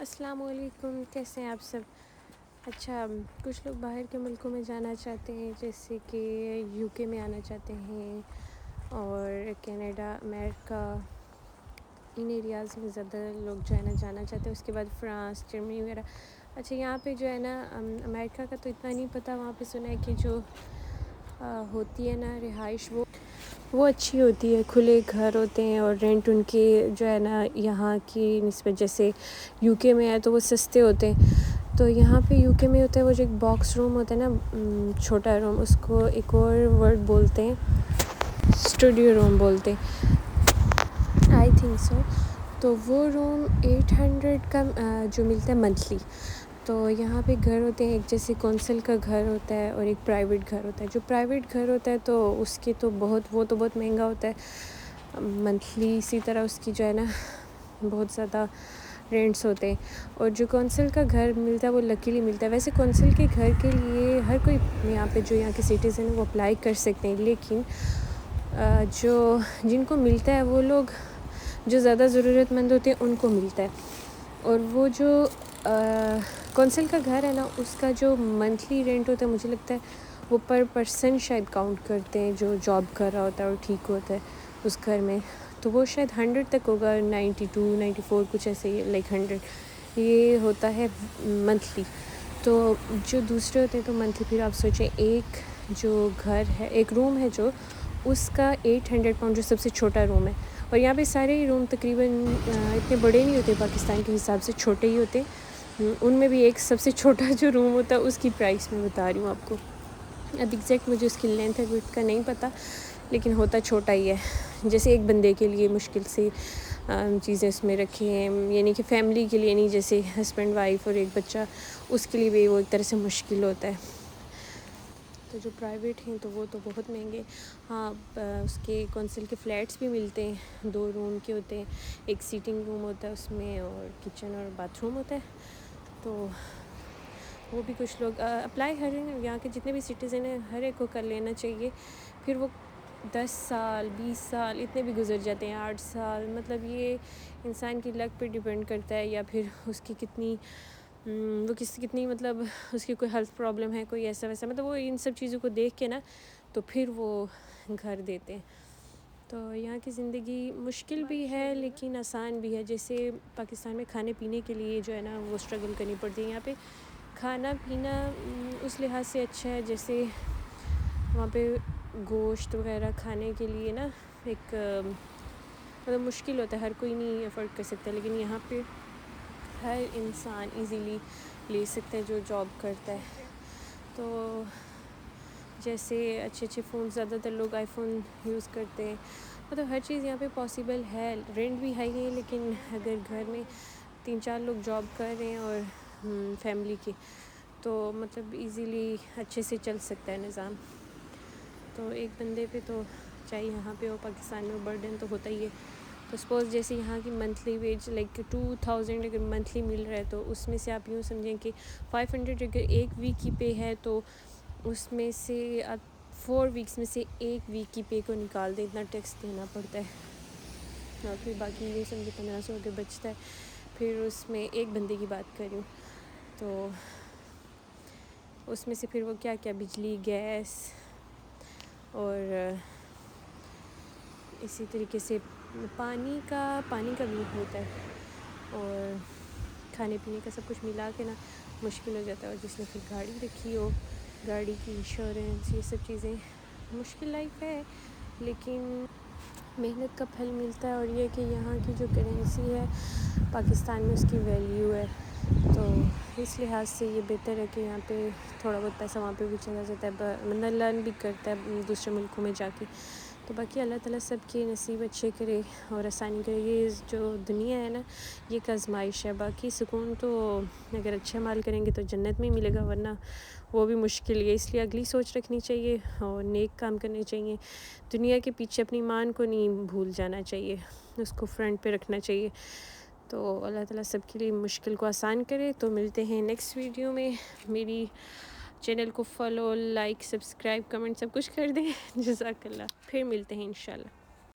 السلام علیکم، کیسے ہیں آپ سب؟ اچھا، کچھ لوگ باہر کے ملکوں میں جانا چاہتے ہیں، جیسے کہ یو کے میں آنا چاہتے ہیں اور کینیڈا، امریکہ، ان ایریاز میں زیادہ لوگ جو ہے نا جانا چاہتے ہیں. اس کے بعد فرانس، جرمنی وغیرہ. اچھا، یہاں پہ جو ہے نا امریکہ کا تو اتنا نہیں پتہ. وہاں پہ سنا ہے کہ جو ہوتی ہے نا رہائش وہ اچھی ہوتی ہے، کھلے گھر ہوتے ہیں اور رینٹ ان کے جو ہے نا یہاں کی نسبت جیسے یو کے میں ہے تو وہ سستے ہوتے ہیں. تو یہاں پہ یو کے میں ہوتا ہے وہ جو ایک باکس روم ہوتا ہے نا، چھوٹا روم، اس کو ایک اور ورڈ بولتے ہیں، اسٹوڈیو روم بولتے ہیں، آئی تھنک سو. تو وہ روم 800 کا جو ملتا ہے منتھلی. تو یہاں پہ گھر ہوتے ہیں، ایک جیسے کونسل کا گھر ہوتا ہے اور ایک پرائیویٹ گھر ہوتا ہے. جو پرائیویٹ گھر ہوتا ہے تو اس کے تو وہ تو بہت مہنگا ہوتا ہے منتھلی. اسی طرح اس کی جو ہے نا بہت زیادہ رینٹس ہوتے ہیں. اور جو کونسل کا گھر ملتا ہے وہ لکیلی ملتا ہے. ویسے کونسل کے گھر کے لیے ہر کوئی یہاں پہ جو یہاں کے سٹیزن ہیں وہ اپلائی کر سکتے ہیں، لیکن جن کو ملتا ہے وہ لوگ جو زیادہ ضرورت مند ہوتے ہیں ان کو ملتا ہے. اور وہ جو کونسل کا گھر ہے نا اس کا جو منتھلی رینٹ ہوتا ہے مجھے لگتا ہے وہ پر پرسن شاید کاؤنٹ کرتے ہیں جو جاب کر رہا ہوتا ہے اور ٹھیک ہوتا ہے اس گھر میں. تو وہ شاید 100 تک ہوگا، 92 94 کچھ ایسے ہی، لائک 100 یہ ہوتا ہے منتھلی. تو جو دوسرے ہوتے ہیں تو منتھلی پھر آپ سوچیں ایک جو گھر ہے، ایک روم ہے جو اس کا 800 پاؤنڈ، جو سب سے چھوٹا روم ہے. اور یہاں پہ سارے ہی روم تقریباً اتنے بڑے نہیں ہوتے، پاکستان کے حساب سے چھوٹے ہی ہوتے. ان میں بھی ایک سب سے چھوٹا جو روم ہوتا ہے اس کی پرائس میں بتا رہی ہوں آپ کو. اب ایگزیکٹ مجھے اس کی لینتھ ہے وڈتھ کا نہیں پتہ، لیکن ہوتا چھوٹا ہی ہے. جیسے ایک بندے کے لیے مشکل سے چیزیں اس میں رکھی ہیں، یعنی کہ فیملی کے لیے نہیں، جیسے ہسبینڈ وائف اور ایک بچہ، اس کے لیے بھی وہ ایک طرح سے مشکل ہوتا ہے. تو جو پرائیویٹ ہیں تو وہ تو بہت مہنگے. ہاں، اس کے کونسل کے فلیٹس بھی ملتے ہیں، 2 روم کے ہوتے ہیں، ایک سیٹنگ روم ہوتا ہے اس میں اور کچن اور باتھ روم ہوتا ہے. تو وہ بھی کچھ لوگ اپلائی ہر یہاں کے جتنے بھی سٹیزن ہیں ہر ایک کو کر لینا چاہیے. پھر وہ 10 سال 20 سال اتنے بھی گزر جاتے ہیں، 8 سال، مطلب یہ انسان کی لک پہ ڈیپینڈ کرتا ہے، یا پھر اس کی کتنی مطلب اس کی کوئی ہیلتھ پرابلم ہے، کوئی ایسا ویسا، مطلب وہ ان سب چیزوں کو دیکھ کے نا تو پھر وہ گھر دیتے ہیں. تو یہاں کی زندگی مشکل بھی ہے لیکن آسان بھی ہے. جیسے پاکستان میں کھانے پینے کے لیے جو ہے نا وہ اسٹرگل کرنی پڑتی ہے. یہاں پہ کھانا پینا اس لحاظ سے اچھا ہے، جیسے وہاں پہ گوشت وغیرہ کھانے کے لیے نا ایک مطلب مشکل ہوتا ہے، ہر کوئی نہیں افورڈ کر سکتا، لیکن یہاں پہ ہر انسان ایزیلی لے سکتا ہے جو جاب کرتا ہے. تو جیسے اچھے فون، زیادہ تر لوگ آئی فون یوز کرتے ہیں، مطلب ہر چیز یہاں پہ پاسیبل ہے. رینٹ بھی ہائی ہے، لیکن اگر گھر میں 3-4 لوگ جاب کر رہے ہیں اور فیملی کے، تو مطلب ایزیلی اچھے سے چل سکتا ہے نظام. تو ایک بندے پہ تو چاہے یہاں پہ ہو پاکستان میں برڈن تو ہوتا ہی ہے. تو سپوز جیسے یہاں کی منتھلی ویج لائک 2000 اگر منتھلی مل رہا ہے تو اس میں سے آپ یوں سمجھیں کہ 500 اگر ایک ویک کی پے ہے تو اس میں سے آپ 4 ویکس میں سے ایک ویک کی پے کو نکال دیں، اتنا ٹیکس دینا پڑتا ہے. اور پھر باقی یوں سمجھے 1500 اگر بچتا ہے. پھر اس میں ایک بندے کی بات کر رہی ہوں، تو اس میں سے پھر وہ کیا بجلی، گیس اور اسی طریقے سے پانی کا بھی ہوتا ہے، اور کھانے پینے کا سب کچھ ملا کے نا مشکل ہو جاتا ہے. اور جس نے پھر گاڑی رکھی ہو، گاڑی کی انشورنس، یہ سب چیزیں، مشکل لائف ہے لیکن محنت کا پھل ملتا ہے. اور یہ کہ یہاں کی جو کرنسی ہے پاکستان میں اس کی ویلیو ہے، تو اس لحاظ سے یہ بہتر ہے کہ یہاں پہ تھوڑا بہت پیسہ وہاں پہ بھی چلا جاتا ہے، بندہ لرن بھی کرتا ہے دوسرے ملکوں میں جا کے. تو باقی اللہ تعالیٰ سب کے نصیب اچھے کرے اور آسانی کرے. یہ جو دنیا ہے نا یہ ایک آزمائش ہے. باقی سکون تو اگر اچھے عمل کریں گے تو جنت میں ہی ملے گا، ورنہ وہ بھی مشکل ہے. اس لیے اگلی سوچ رکھنی چاہیے اور نیک کام کرنے چاہیے. دنیا کے پیچھے اپنی ایمان کو نہیں بھول جانا چاہیے، اس کو فرنٹ پہ رکھنا چاہیے. تو اللہ تعالیٰ سب کے لیے مشکل کو آسان کرے. تو ملتے ہیں نیکسٹ ویڈیو میں. میری چینل کو فالو، لائک، سبسکرائب، کمنٹ سب کچھ کر دیں. جزاک اللہ. پھر ملتے ہیں انشاءاللہ.